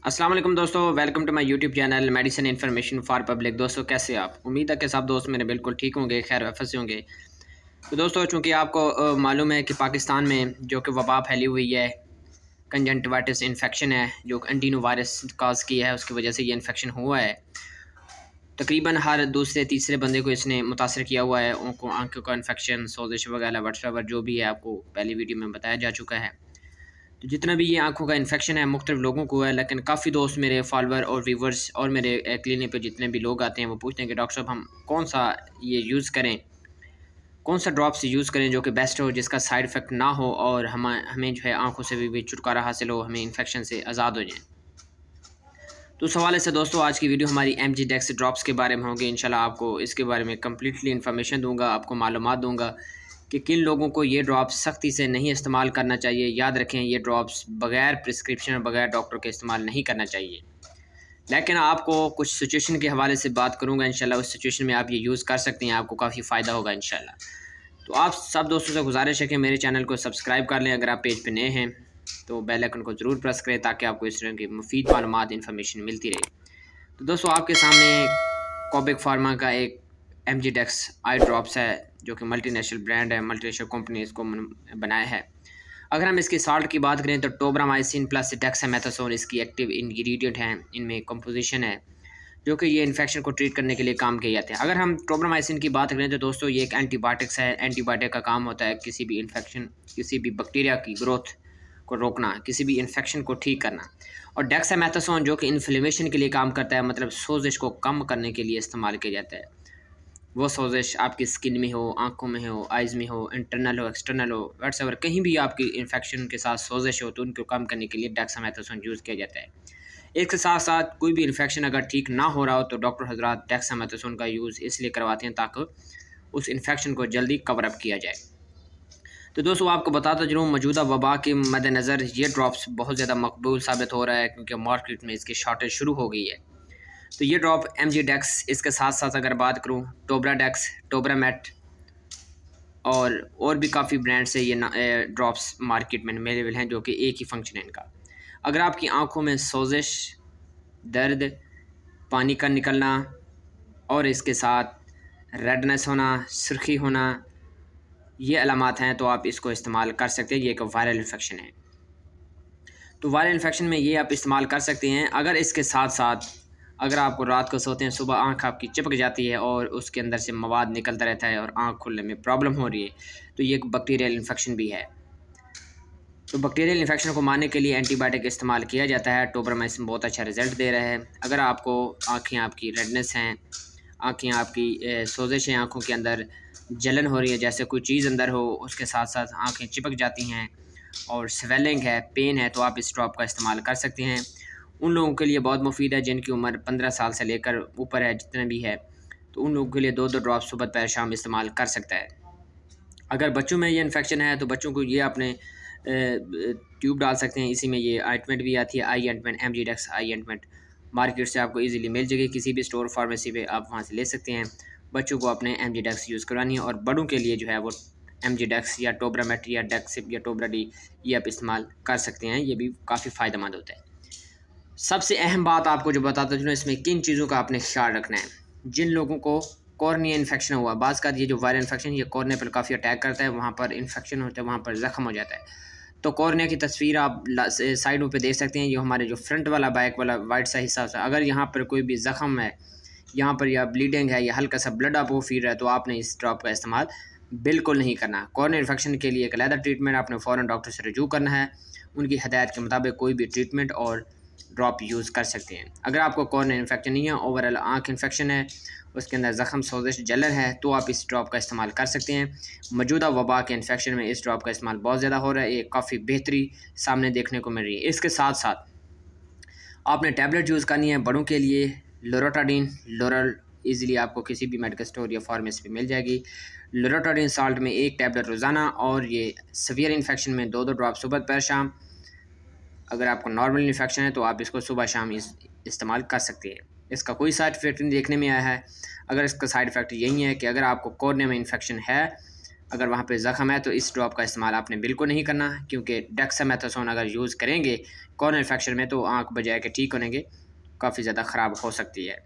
अस्सलाम वालेकुम दोस्तों, welcome to my YouTube channel medicine information for public. दोस्तों कैसे आप? उम्मीद है कि सब दोस्त मेरे बिल्कुल ठीक होंगे, खैर वाफस से होंगे। तो दोस्तों चूँकि आपको मालूम है कि पाकिस्तान में जो कि वबा फैली हुई है, कंजंक्टिवाइटिस इन्फेक्शन है जो एंटीनो वायरस काज की है, उसकी वजह से ये इन्फेक्शन हुआ है। तकरीबन हर दूसरे तीसरे बंदे को इसने मुतासर किया हुआ है। उनको आंखों का इन्फेक्शन, सोजिश वगैरह व्हाट्सएवर जो भी है आपको पहली वीडियो में बताया जा चुका है। तो जितना भी ये आँखों का इन्फेक्शन है मुख्तलिफ लोगों को है, लेकिन काफ़ी दोस्त मेरे फॉलोअर और व्यूवर्स और मेरे क्लिनिक पे जितने भी लोग आते हैं वो पूछते हैं कि डॉक्टर साहब हम कौन सा ये यूज़ करें, कौन सा ड्रॉप्स यूज़ करें जो कि बेस्ट हो, जिसका साइड इफ़ेक्ट ना हो और हमें जो है आँखों से भी छुटकारा हासिल हो, हमें इन्फेक्शन से आज़ाद हो जाएँ। तो उस हवाले से दोस्तों आज की वीडियो हमारी MG डेक्स ड्रॉप्स के बारे में होगी। इंशाल्लाह आपको इसके बारे में कम्प्लीटली इन्फॉर्मेशन दूँगा, आपको मालूमात दूँगा कि किन लोगों को ये ड्रॉप्स सख्ती से नहीं इस्तेमाल करना चाहिए। याद रखें ये ड्रॉप्स बग़ैर प्रिस्क्रिप्शन और बग़ैर डॉक्टर के इस्तेमाल नहीं करना चाहिए। लेकिन आपको कुछ सिचुएशन के हवाले से बात करूँगा, इंशाल्लाह उस सिचुएशन में आप ये यूज़ कर सकते हैं, आपको काफ़ी फ़ायदा होगा इंशाल्लाह। तो आप सब दोस्तों से गुजारिश है कि मेरे चैनल को सब्सक्राइब कर लें। अगर आप पेज पे नए हैं तो बेल आइकन को ज़रूर प्रेस करें ताकि आपको इस तरह की मुफीद मालूमात इन्फॉर्मेशन मिलती रहे। तो दोस्तों आपके सामने कोबिक फार्मा का एक MG डेक्स आई ड्रॉप्स है जो कि मल्टीनेशनल ब्रांड है, मल्टीनेशनल कंपनी इसको बनाया है। अगर हम इसकी साल्ट की बात करें तो टोब्रामाइसिन प्लस डेक्सामेथासोन इसकी एक्टिव इंग्रेडिएंट हैं, इनमें कंपोजिशन है जो कि ये इन्फेक्शन को ट्रीट करने के लिए काम किए जाते हैं। अगर हम टोब्रामाइसिन की बात करें तो दोस्तों ये एक एंटीबायोटिक्स है। एंटीबायोटिक का काम होता है किसी भी इन्फेक्शन, किसी भी बैक्टीरिया की ग्रोथ को रोकना, किसी भी इन्फेक्शन को ठीक करना। और डेक्सामेथासोन जो कि इन्फ्लेमेशन के लिए काम करता है, मतलब सोजिश को कम करने के लिए इस्तेमाल किया जाता है। वो सोजिश आपकी स्किन में हो, आँखों में हो, आइज़ में हो, इंटरनल हो, एक्सटर्नल हो, व्हाट्सएवर कहीं भी आपकी इन्फेक्शन के साथ सोजिश हो तो उनको कम करने के लिए डेक्सामेथासोन यूज़ किया जाता है। इसके साथ साथ कोई भी इन्फेक्शन अगर ठीक ना हो रहा हो तो डॉक्टर हज़रात डेक्सामेथासोन का यूज़ इसलिए करवाते हैं ताकि उस इन्फेक्शन को जल्दी कवर अप किया जाए। तो दोस्तों आपको बताता चलूँ मौजूदा वबा के मद्देनज़र ये ड्रॉप्स बहुत ज़्यादा मकबूल साबित हो रहा है क्योंकि मार्केट में इसकी शॉर्टेज शुरू हो गई है। तो ये ड्रॉप MG डेक्स, इसके साथ साथ अगर बात करूँ टोब्रा डेक्स, टोब्रामेट और भी काफ़ी ब्रांड से ये ड्रॉप्स मार्केट में अवेलेबल हैं जो कि एक ही फंक्शन है इनका। अगर आपकी आँखों में सोजिश, दर्द, पानी का निकलना और इसके साथ रेडनेस होना, सुर्खी होना, ये अलामात हैं तो आप इसको इस्तेमाल कर सकते हैं। ये एक वायरल इन्फेक्शन है तो वायरल इन्फेक्शन में ये आप इस्तेमाल कर सकते हैं। अगर इसके साथ साथ अगर आपको रात को सोते हैं सुबह आँख आपकी चिपक जाती है और उसके अंदर से मवाद निकलता रहता है और आँख खुलने में प्रॉब्लम हो रही है तो ये एक बैक्टीरियल इन्फेक्शन भी है। तो बैक्टीरियल इन्फेक्शन को मारने के लिए एंटीबायोटिक इस्तेमाल किया जाता है। टोब्रामाइसिन बहुत अच्छा रिजल्ट दे रहा है। अगर आपको आँखें आपकी रेडनेस हैं, आँखें आपकी सोजिश हैं, आँखों के अंदर जलन हो रही है जैसे कोई चीज़ अंदर हो, उसके साथ साथ आँखें चिपक जाती हैं और स्वेलिंग है, पेन है, तो आप इस ड्रॉप का इस्तेमाल कर सकते हैं। उन लोगों के लिए बहुत मुफीद है जिनकी उम्र 15 साल से लेकर ऊपर है, जितने भी है, तो उन लोगों के लिए 2-2 ड्रॉप सुबह दोपहर शाम इस्तेमाल कर सकता है। अगर बच्चों में ये इन्फेक्शन है तो बच्चों को ये अपने ट्यूब डाल सकते हैं। इसी में ये ऑइंटमेंट भी आती है, आई ऑइंटमेंट, MG डेक्स आई ऑइंटमेंट मार्केट से आपको इजीली मिल जाएगी। किसी भी स्टोर फार्मेसी पे आप वहाँ से ले सकते हैं। बच्चों को अपने MG डेक्स यूज़ करवानी है और बड़ों के लिए जो है वो MG डेक्स या टोब्रामेट या डेक्सिप या टोब्रा डी ये आप इस्तेमाल कर सकते हैं। ये भी काफ़ी फ़ायदेमंद होता है। सबसे अहम बात आपको जो बताता चलूँ इसमें किन चीज़ों का आपने ख्याल रखना है। जिन लोगों को कॉर्निया इन्फेक्शन हुआ, बाज़ का ये जो वायरल इन्फेक्शन ये कॉर्निया पर काफ़ी अटैक करता है, वहाँ पर इन्फेक्शन होता है, वहाँ पर ज़ख्म हो जाता है। तो कॉर्निया की तस्वीर आप साइडों पे देख सकते हैं। ये हमारे जो फ्रंट वाला बैक वाला वाइट सा हिस्सा है, अगर यहाँ पर कोई भी ज़ख्म है, यहाँ पर या ब्लीडिंग है या हल्का सा ब्लड आपको फील रहा है तो आपने इस ड्रॉप का इस्तेमाल बिल्कुल नहीं करना। कॉर्निया इन्फेक्शन के लिए एक अलग ट्रीटमेंट आपने फ़ौरन डॉक्टर से रजू करना है। उनकी हदायत के मुताबिक कोई भी ट्रीटमेंट और ड्रॉप यूज़ कर सकते हैं। अगर आपको कॉर्निया इन्फेक्शन नहीं है, ओवरऑल आँख इन्फेक्शन है, उसके अंदर ज़ख्म, सोजिश, जलन है, तो आप इस ड्रॉप का इस्तेमाल कर सकते हैं। मौजूदा वबा के इन्फेक्शन में इस ड्रॉप का इस्तेमाल बहुत ज़्यादा हो रहा है, ये काफ़ी बेहतरी सामने देखने को मिल रही है। इसके साथ साथ आपने टैबलेट यूज़ करनी है बड़ों के लिए। लोराटाडीन लोरल ईज़िली आपको किसी भी मेडिकल स्टोर या फार्मेसी पे मिल जाएगी। लोराटाडीन साल्ट में 1 टैबलेट रोज़ाना और ये सीवियर इन्फेक्शन में 2-2 ड्रॉप सुबह दोपहर शाम। अगर आपको नॉर्मल इन्फेक्शन है तो आप इसको सुबह शाम इस्तेमाल कर सकते हैं। इसका कोई साइड इफ़ेक्ट नहीं देखने में आया है। अगर इसका साइड इफ़ेक्ट यही है कि अगर आपको कॉर्निया में इन्फेक्शन है अगर वहाँ पे ज़ख़म है तो इस ड्रॉप का इस्तेमाल आपने बिल्कुल नहीं करना, क्योंकि डेक्सामेथासोन अगर यूज़ करेंगे कॉर्निया इन्फेक्शन में तो आँख बजाय के ठीक होने के काफ़ी ज़्यादा ख़राब हो सकती है।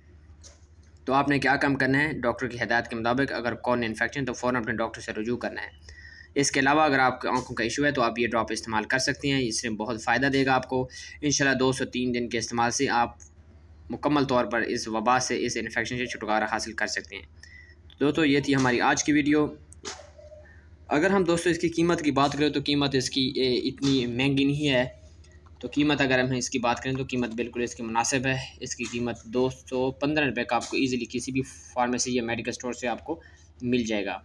तो आपने क्या काम करना है, डॉक्टर की हिदायत के मुताबिक अगर कॉर्निया इन्फेक्शन तो फ़ौरन अपने डॉक्टर से रुजू करना है। इसके अलावा अगर आपकी आँखों का इशू है तो आप ये ड्रॉप इस्तेमाल कर सकती हैं, इससे बहुत फ़ायदा देगा आपको। इंशाल्लाह 2 से 3 दिन के इस्तेमाल से आप मुकम्मल तौर पर इस वबा से, इस इन्फेक्शन से छुटकारा हासिल कर सकते हैं। दोस्तों ये थी हमारी आज की वीडियो। अगर हम दोस्तों इसकी कीमत की बात करें तो कीमत इसकी इतनी महंगी नहीं है। तो कीमत अगर हम इसकी बात करें तो कीमत बिल्कुल इसकी मुनासिब है। इसकी कीमत 215 रुपये का आपको ईज़िली किसी भी फार्मेसी या मेडिकल स्टोर से आपको मिल जाएगा।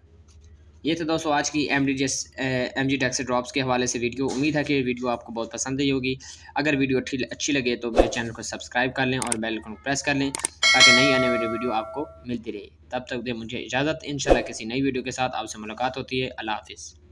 ये तो दोस्तों आज की MG डेक्सा ड्रॉप्स के हवाले से वीडियो। उम्मीद है कि वीडियो आपको बहुत पसंद आई होगी। अगर वीडियो अच्छी लगे तो मेरे चैनल को सब्सक्राइब कर लें और बेल आइकन को प्रेस कर लें ताकि नई आने वाली वीडियो आपको मिलती रहे। तब तक दे मुझे इजाज़त। इंशाल्लाह किसी नई वीडियो के साथ आपसे मुलाकात होती है। अल्लाह हाफ़िज़।